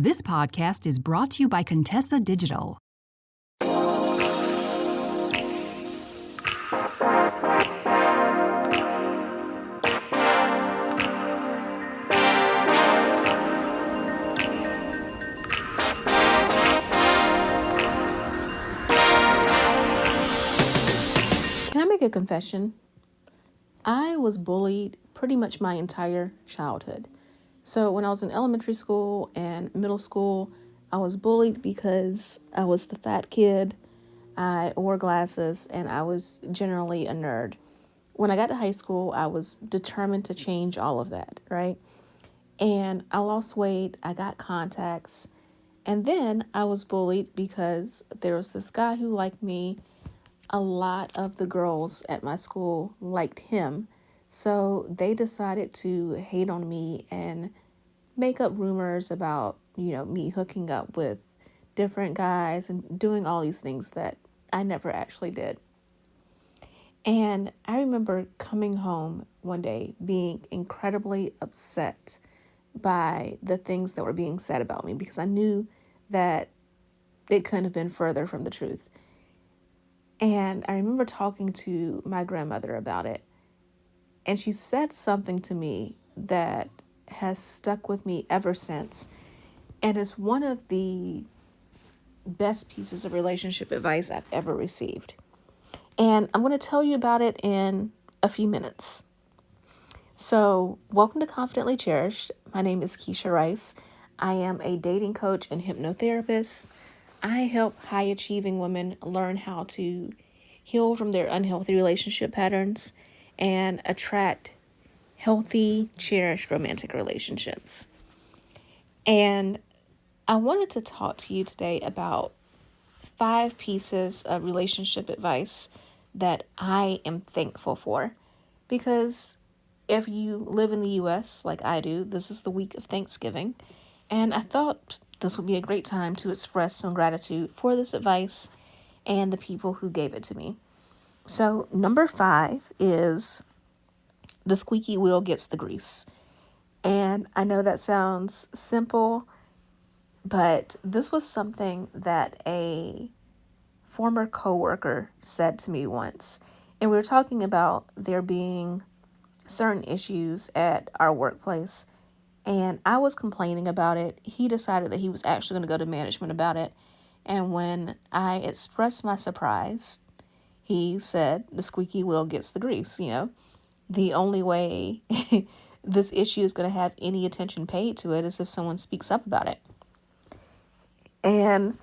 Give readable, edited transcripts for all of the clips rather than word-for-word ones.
This podcast is brought to you by Contessa Digital. Can I make a confession? I was bullied pretty much my entire childhood. So when I was in elementary school and middle school, I was bullied because I was the fat kid, I wore glasses, and I was generally a nerd. When I got to high school, I was determined to change all of that, right? And I lost weight, I got contacts, and then I was bullied because there was this guy who liked me. A lot of the girls at my school liked him, so they decided to hate on me and make up rumors about, me hooking up with different guys and doing all these things that I never actually did. And I remember coming home one day being incredibly upset by the things that were being said about me because I knew that it couldn't have been further from the truth. And I remember talking to my grandmother about it, and she said something to me that has stuck with me ever since. And it's one of the best pieces of relationship advice I've ever received. And I'm going to tell you about it in a few minutes. So, welcome to Confidently Cherished. My name is Keshia Rice. I am a dating coach and hypnotherapist. I help high-achieving women learn how to heal from their unhealthy relationship patterns and attract healthy, cherished romantic relationships. And I wanted to talk to you today about 5 pieces of relationship advice that I am thankful for. Because if you live in the U.S. like I do, this is the week of Thanksgiving. And I thought this would be a great time to express some gratitude for this advice and the people who gave it to me. So number 5 is the squeaky wheel gets the grease. And I know that sounds simple, but this was something that a former coworker said to me once. And we were talking about there being certain issues at our workplace. And I was complaining about it. He decided that he was actually going to go to management about it. And when I expressed my surprise, he said, the squeaky wheel gets the grease. The only way this issue is going to have any attention paid to it is if someone speaks up about it. And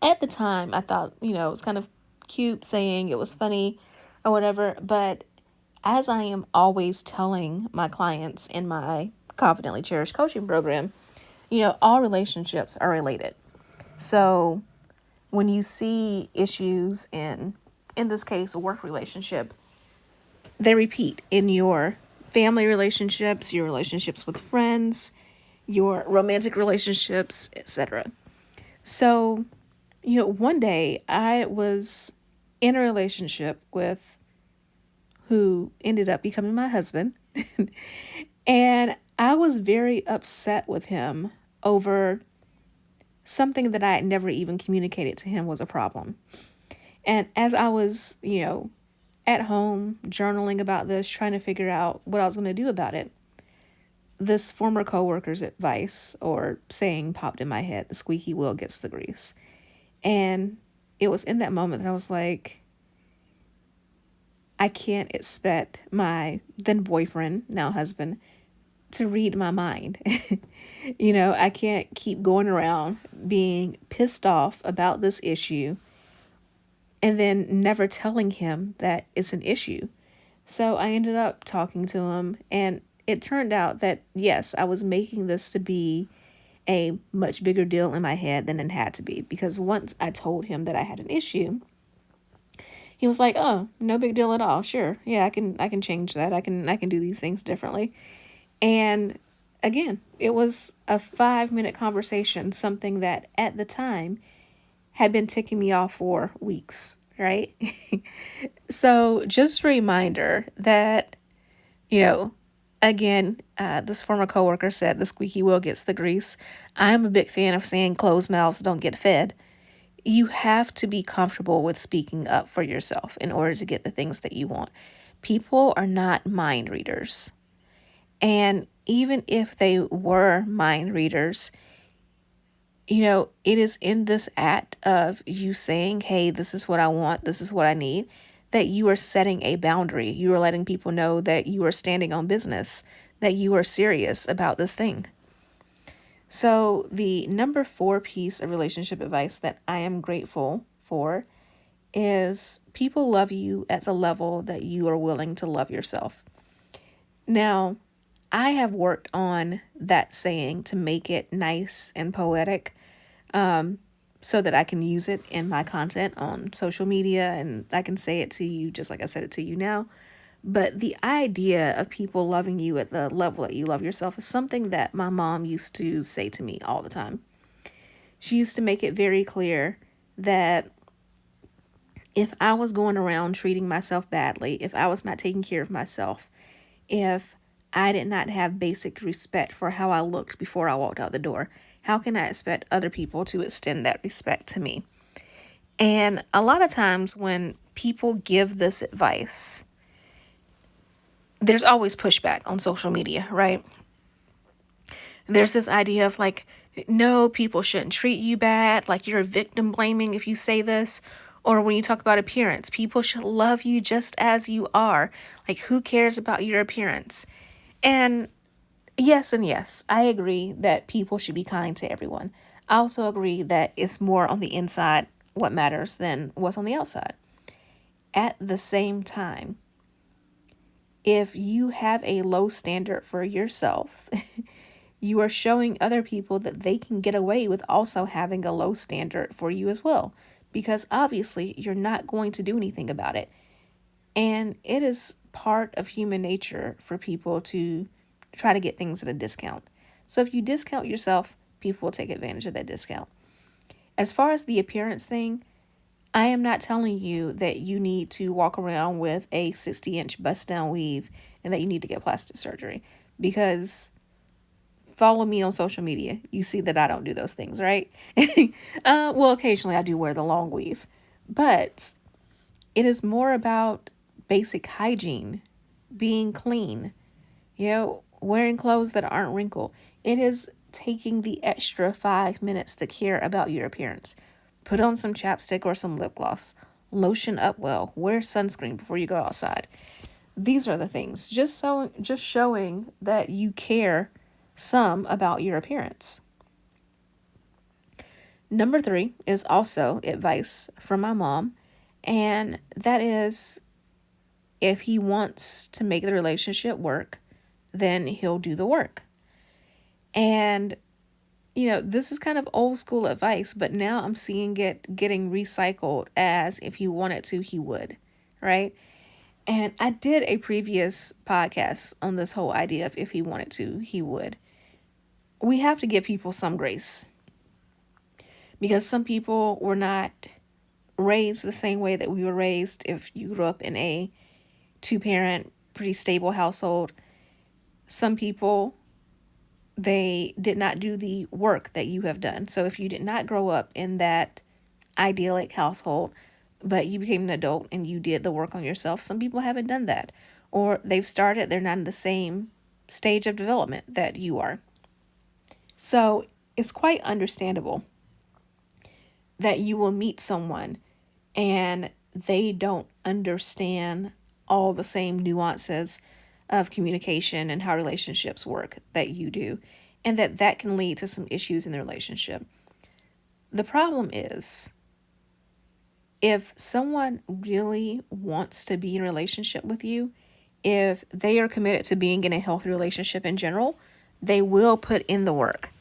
at the time, I thought, it was kind of cute saying it was funny or whatever. But as I am always telling my clients in my Confidently Cherished coaching program, all relationships are related. So when you see issues in this case, a work relationship, they repeat in your family relationships, your relationships with friends, your romantic relationships, etc. So, one day I was in a relationship with who ended up becoming my husband. And I was very upset with him over something that I had never even communicated to him was a problem. And as I was, at home journaling about this, trying to figure out what I was going to do about it, this former coworker's advice or saying popped in my head: the squeaky wheel gets the grease. And it was in that moment that I was like, I can't expect my then boyfriend, now husband, to read my mind. I can't keep going around being pissed off about this issue and then never telling him that it's an issue. So I ended up talking to him, and it turned out that, yes, I was making this to be a much bigger deal in my head than it had to be. Because once I told him that I had an issue, he was like, "Oh, no big deal at all. Sure. Yeah, I can change that. I can do these things differently." And again, it was a 5-minute conversation, something that at the time had been ticking me off for weeks, right? So just a reminder that, Again, this former coworker said the squeaky wheel gets the grease. I'm a big fan of saying closed mouths don't get fed. You have to be comfortable with speaking up for yourself in order to get the things that you want. People are not mind readers. And even if they were mind readers, it is in this act of you saying, hey, this is what I want, this is what I need, that you are setting a boundary. You are letting people know that you are standing on business, that you are serious about this thing. So the number 4 piece of relationship advice that I am grateful for is people love you at the level that you are willing to love yourself. Now, I have worked on that saying to make it nice and poetic, so that I can use it in my content on social media and I can say it to you just like I said it to you now. But the idea of people loving you at the level that you love yourself is something that my mom used to say to me all the time. She used to make it very clear that if I was going around treating myself badly, if I was not taking care of myself, if I did not have basic respect for how I looked before I walked out the door, how can I expect other people to extend that respect to me? And a lot of times when people give this advice, there's always pushback on social media, right? There's this idea of like, no, people shouldn't treat you bad, like you're victim blaming if you say this. Or when you talk about appearance, people should love you just as you are. Like, who cares about your appearance? And yes, I agree that people should be kind to everyone. I also agree that it's more on the inside what matters than what's on the outside. At the same time, if you have a low standard for yourself, you are showing other people that they can get away with also having a low standard for you as well, because obviously you're not going to do anything about it. And it is part of human nature for people to try to get things at a discount. So if you discount yourself, people will take advantage of that discount. As far as the appearance thing, I am not telling you that you need to walk around with a 60-inch bust down weave and that you need to get plastic surgery, because follow me on social media. You see that I don't do those things, right? Well, occasionally I do wear the long weave, but it is more about basic hygiene, being clean, wearing clothes that aren't wrinkled. It is taking the extra 5 minutes to care about your appearance. Put on some chapstick or some lip gloss. Lotion up well. Wear sunscreen before you go outside. These are the things. Just showing that you care some about your appearance. Number 3 is also advice from my mom, and that is, if he wants to make the relationship work, then he'll do the work. And this is kind of old school advice, but now I'm seeing it getting recycled as if he wanted to, he would, right? And I did a previous podcast on this whole idea of if he wanted to, he would. We have to give people some grace, because some people were not raised the same way that we were raised. If you grew up in a 2-parent, pretty stable household, some people, they did not do the work that you have done. So if you did not grow up in that idyllic household, but you became an adult and you did the work on yourself, some people haven't done that. Or they're not in the same stage of development that you are. So it's quite understandable that you will meet someone and they don't understand all the same nuances of communication and how relationships work that you do, and that can lead to some issues in the relationship. The problem is, if someone really wants to be in a relationship with you, if they are committed to being in a healthy relationship in general, they will put in the work.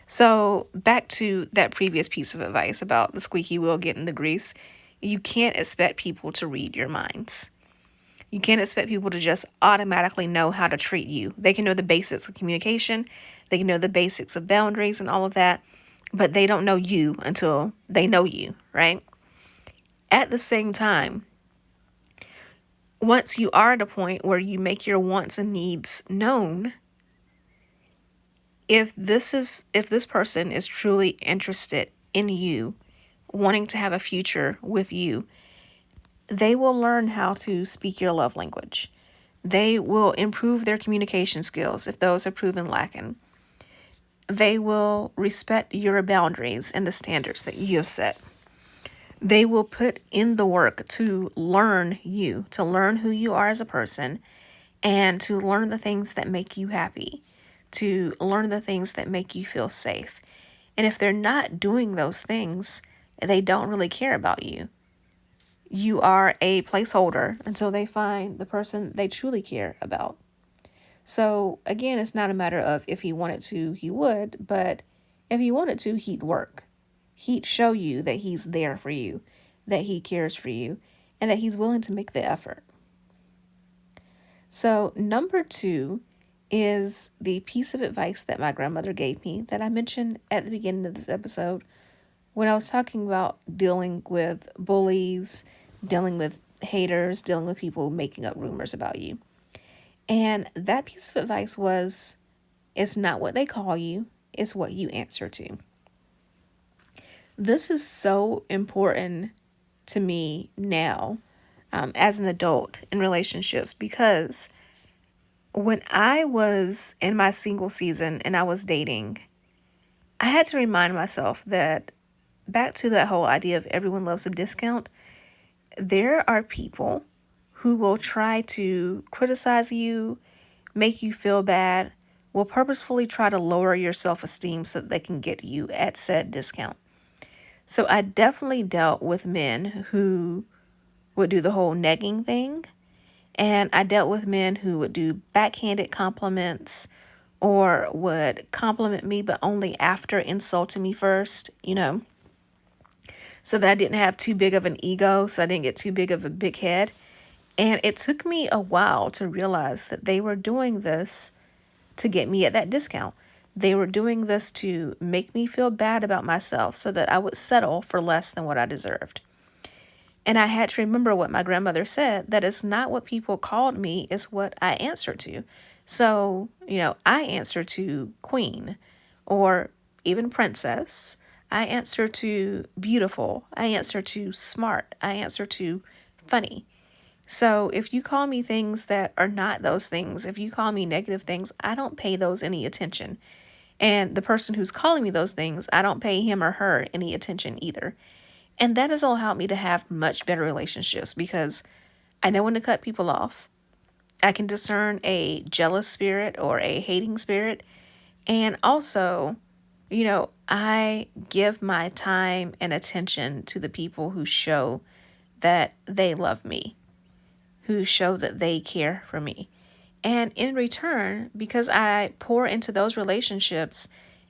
So back to that previous piece of advice about the squeaky wheel getting the grease, you can't expect people to read your minds. You can't expect people to just automatically know how to treat you. They can know the basics of communication. They can know the basics of boundaries and all of that, but they don't know you until they know you, right? At the same time, once you are at a point where you make your wants and needs known, if this person is truly interested in you, wanting to have a future with you, they will learn how to speak your love language. They will improve their communication skills if those are proven lacking. They will respect your boundaries and the standards that you have set. They will put in the work to learn you, to learn who you are as a person, and to learn the things that make you happy, to learn the things that make you feel safe. And if they're not doing those things, they don't really care about you. You are a placeholder until they find the person they truly care about. So again, it's not a matter of if he wanted to, he would, but if he wanted to, he'd work. He'd show you that he's there for you, that he cares for you, and that he's willing to make the effort. So number 2 is the piece of advice that my grandmother gave me that I mentioned at the beginning of this episode when I was talking about dealing with bullies, dealing with haters, dealing with people making up rumors about you. And that piece of advice was, it's not what they call you, it's what you answer to. This is so important to me now as an adult in relationships, because when I was in my single season and I was dating, I had to remind myself that back to that whole idea of everyone loves a discount, there are people who will try to criticize you, make you feel bad, will purposefully try to lower your self-esteem so that they can get you at said discount. So I definitely dealt with men who would do the whole negging thing. And I dealt with men who would do backhanded compliments or would compliment me, but only after insulting me first, so that I didn't have too big of an ego, so I didn't get too big of a big head. And it took me a while to realize that they were doing this to get me at that discount. They were doing this to make me feel bad about myself so that I would settle for less than what I deserved. And I had to remember what my grandmother said, that it's not what people called me, it's what I answered to. So, I answer to queen or even princess. I answer to beautiful. I answer to smart. I answer to funny. So if you call me things that are not those things, if you call me negative things, I don't pay those any attention. And the person who's calling me those things, I don't pay him or her any attention either. And that has all helped me to have much better relationships because I know when to cut people off. I can discern a jealous spirit or a hating spirit. And also, I give my time and attention to the people who show that they love me, who show that they care for me. And in return, because I pour into those relationships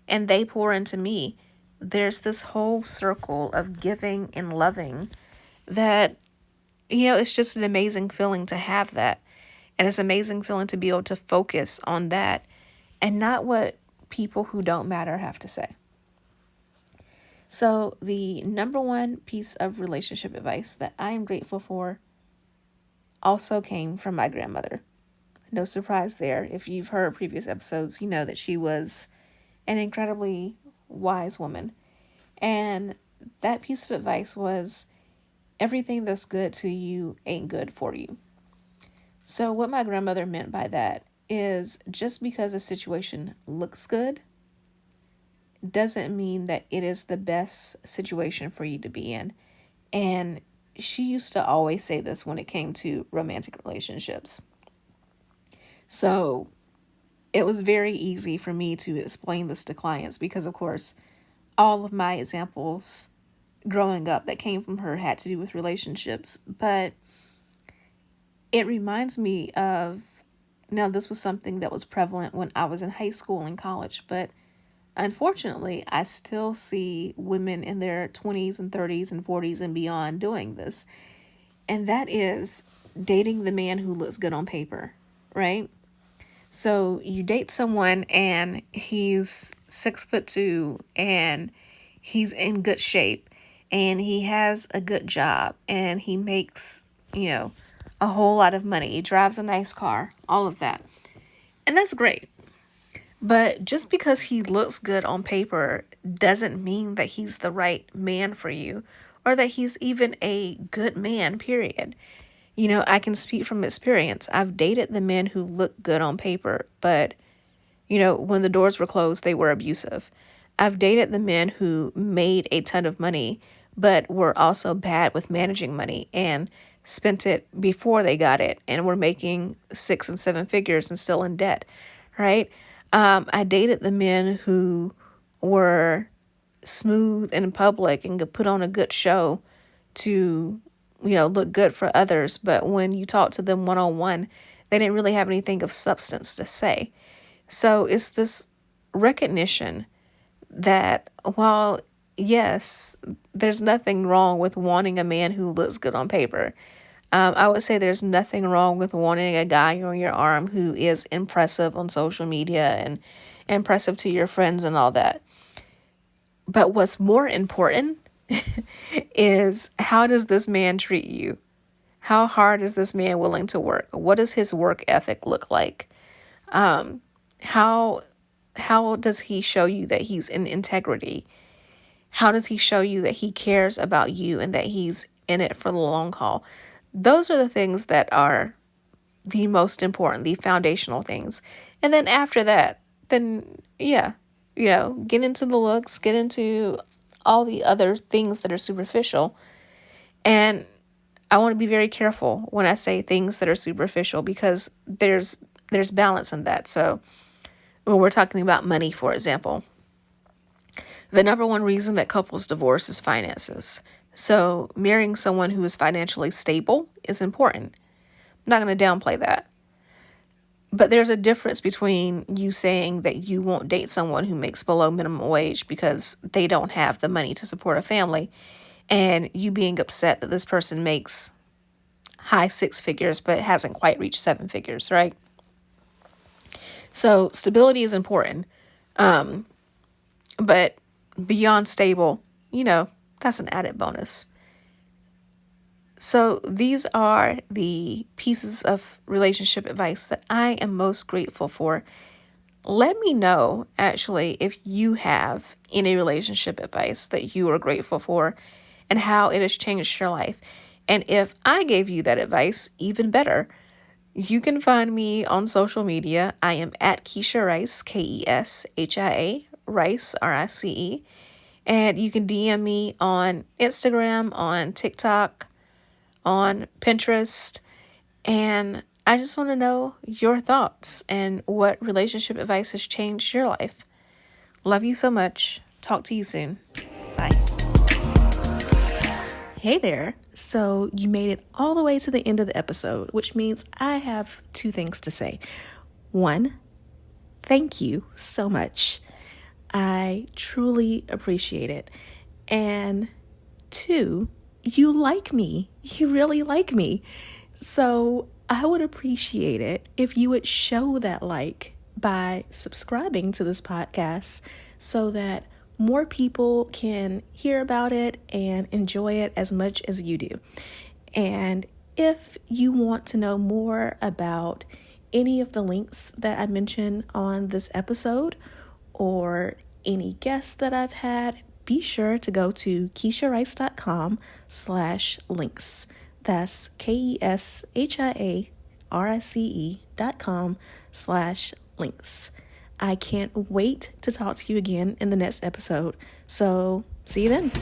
and they pour into me, there's this whole circle of giving and loving that, it's just an amazing feeling to have that. And it's an amazing feeling to be able to focus on that and not what people who don't matter have to say. So the number 1 piece of relationship advice that I am grateful for also came from my grandmother. No surprise there. If you've heard previous episodes, you know that she was an incredibly wise woman. And that piece of advice was, everything that's good to you ain't good for you. So what my grandmother meant by that is, just because a situation looks good doesn't mean that it is the best situation for you to be in. And she used to always say this when it came to romantic relationships. So it was very easy for me to explain this to clients because, of course, all of my examples growing up that came from her had to do with relationships. But it reminds me of, now this was something that was prevalent when I was in high school and college, but unfortunately, I still see women in their 20s and 30s and 40s and beyond doing this. And that is dating the man who looks good on paper, right? So you date someone and he's 6'2" and he's in good shape and he has a good job and he makes, a whole lot of money. He drives a nice car, all of that. And that's great. But just because he looks good on paper doesn't mean that he's the right man for you or that he's even a good man, period. I can speak from experience. I've dated the men who look good on paper, but, when the doors were closed, they were abusive. I've dated the men who made a ton of money, but were also bad with managing money and spent it before they got it and were making 6 and 7 figures and still in debt, right? I dated the men who were smooth in public and could put on a good show to, look good for others. But when you talk to them one-on-one, they didn't really have anything of substance to say. So it's this recognition that while, yes, there's nothing wrong with wanting a man who looks good on paper, I would say there's nothing wrong with wanting a guy on your arm who is impressive on social media and impressive to your friends and all that. But what's more important is, how does this man treat you? How hard is this man willing to work? What does his work ethic look like? How does he show you that he's in integrity? How does he show you that he cares about you and that he's in it for the long haul? Those are the things that are the most important, the foundational things. And then after that, then get into the looks, get into all the other things that are superficial. And I want to be very careful when I say things that are superficial, because there's balance in that. So when we're talking about money, for example, the number one reason that couples divorce is finances. So marrying someone who is financially stable is important. I'm not going to downplay that. But there's a difference between you saying that you won't date someone who makes below minimum wage because they don't have the money to support a family, and you being upset that this person makes high 6 figures but hasn't quite reached 7 figures, right? So stability is important. But beyond stable, that's an added bonus. So these are the pieces of relationship advice that I am most grateful for. Let me know, actually, if you have any relationship advice that you are grateful for and how it has changed your life. And if I gave you that advice, even better. You can find me on social media. I am at Keshia Rice, Keshia, Rice, Rice. And you can DM me on Instagram, on TikTok, on Pinterest. And I just want to know your thoughts and what relationship advice has changed your life. Love you so much. Talk to you soon. Bye. Hey there. So you made it all the way to the end of the episode, which means I have 2 things to say. 1, thank you so much. I truly appreciate it. And 2, you like me. You really like me. So I would appreciate it if you would show that like by subscribing to this podcast so that more people can hear about it and enjoy it as much as you do. And if you want to know more about any of the links that I mentioned on this episode or any guests that I've had, be sure to go to KeshiaRice.com/links. That's KeshiaRice.com/links. I can't wait to talk to you again in the next episode. So see you then.